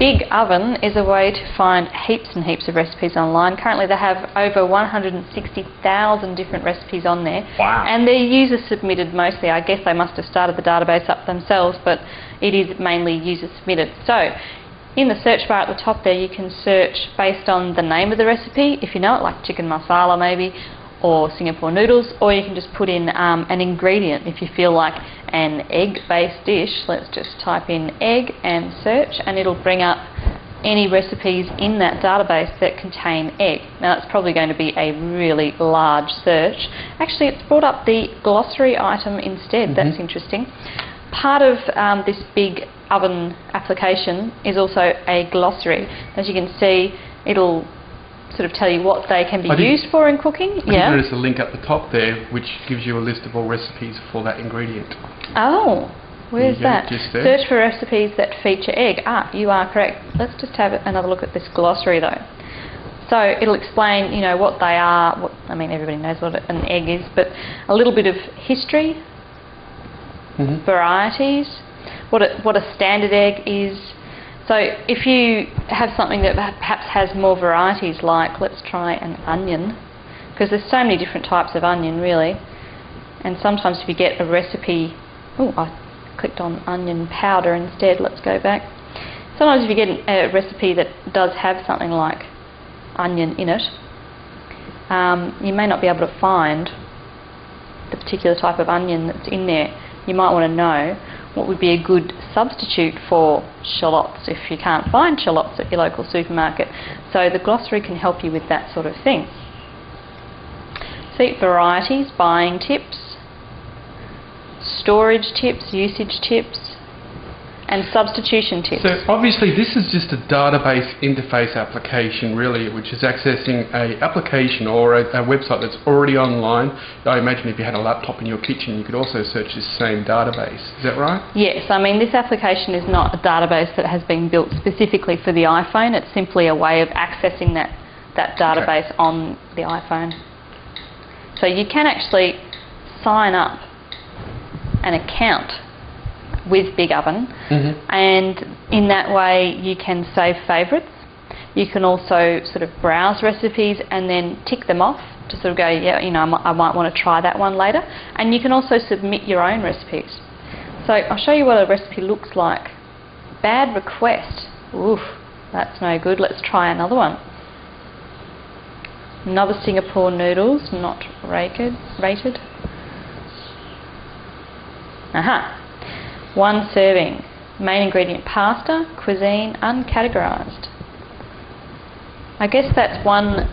big oven is a way to find heaps and heaps of recipes online. Currently they have over 160,000 different recipes on there. Wow. And they're user submitted mostly. I guess they must have started the database up themselves, but it is mainly user submitted. So in the search bar at the top there, you can search based on the name of the recipe, if you know it, like chicken masala maybe, or Singapore noodles, or you can just put in an ingredient if you feel like an egg-based dish. Let's just type in egg and search, and it'll bring up any recipes in that database that contain egg. Now it's probably going to be a really large search. Actually, it's brought up the glossary item instead. That's interesting. Part of this big oven application is also a glossary. As you can see, it'll sort of tell you what they can be used for in cooking. I think there's a link at the top there which gives you a list of all recipes for that ingredient. Oh, where's that? Just there. Search for recipes that feature egg. Ah, you are correct. Let's just have another look at this glossary though. So it'll explain, you know, what they are. I mean, everybody knows what an egg is, but a little bit of history, varieties, what a standard egg is. So if you have something that perhaps has more varieties, like let's try an onion, because there's so many different types of onion really, and sometimes if you get a recipe, oh, I clicked on onion powder instead, let's go back. Sometimes if you get a recipe that does have something like onion in it, you may not be able to find the particular type of onion that's in there. You might want to know what would be a good substitute for shallots if you can't find shallots at your local supermarket. So the glossary can help you with that sort of thing. See, varieties, buying tips, storage tips, usage tips, and substitution tips. So obviously this is just a database interface application really, which is accessing a application or a website that's already online. I imagine if you had a laptop in your kitchen you could also search this same database. Is that right? Yes, I mean this application is not a database that has been built specifically for the iPhone. It's simply a way of accessing that database on the iPhone. So you can actually sign up an account with Big Oven, and in that way you can save favourites. You can also sort of browse recipes and then tick them off to sort of go, yeah, you know, I might want to try that one later. And you can also submit your own recipes. So I'll show you what a recipe looks like. Bad request. Oof, that's no good. Let's try another one. Another Singapore noodles, not rated. Aha. One serving. Main ingredient pasta, cuisine, uncategorised. I guess that's one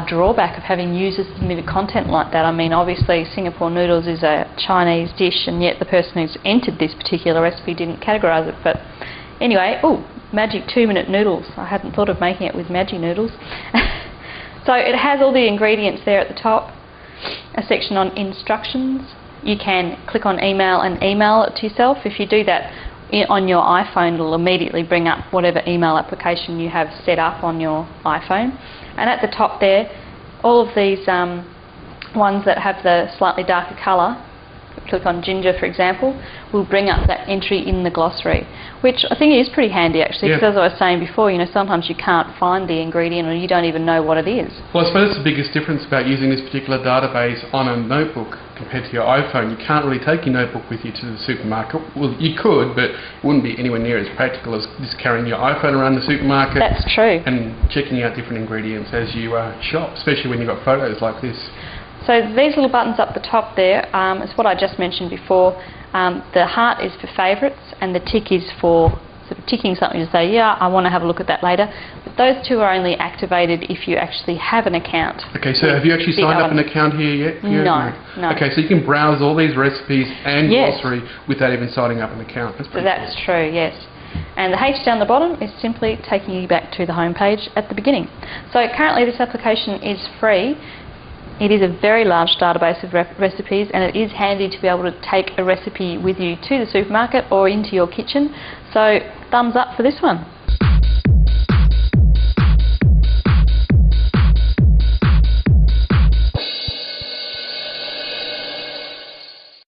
drawback of having user submitted content like that. I mean, obviously Singapore noodles is a Chinese dish, and yet the person who's entered this particular recipe didn't categorise it. But anyway, oh, magic 2-minute noodles. I hadn't thought of making it with Maggi noodles. So it has all the ingredients there at the top. A section on instructions. You can click on email and email it to yourself. If you do that on your iPhone, it'll immediately bring up whatever email application you have set up on your iPhone. And at the top there, all of these ones that have the slightly darker colour, click on ginger for example, will bring up that entry in the glossary, which I think is pretty handy actually, because as I was saying before, you know, sometimes you can't find the ingredient or you don't even know what it is. Well, I suppose the biggest difference about using this particular database on a notebook compared to your iPhone, you can't really take your notebook with you to the supermarket. Well, you could, but it wouldn't be anywhere near as practical as just carrying your iPhone around the supermarket. That's true. And checking out different ingredients as you shop, especially when you've got photos like this. So these little buttons up the top there is what I just mentioned before. The heart is for favourites and the tick is for sort of ticking something to say, yeah, I want to have a look at that later. But those two are only activated if you actually have an account. Okay, so have you actually signed up an account here yet? No. Okay, so you can browse all these recipes and glossary without even signing up an account. That's pretty cool. That's true, yes. And the H down the bottom is simply taking you back to the home page at the beginning. So currently this application is free. It is a very large database of recipes, and it is handy to be able to take a recipe with you to the supermarket or into your kitchen. So thumbs up for this one.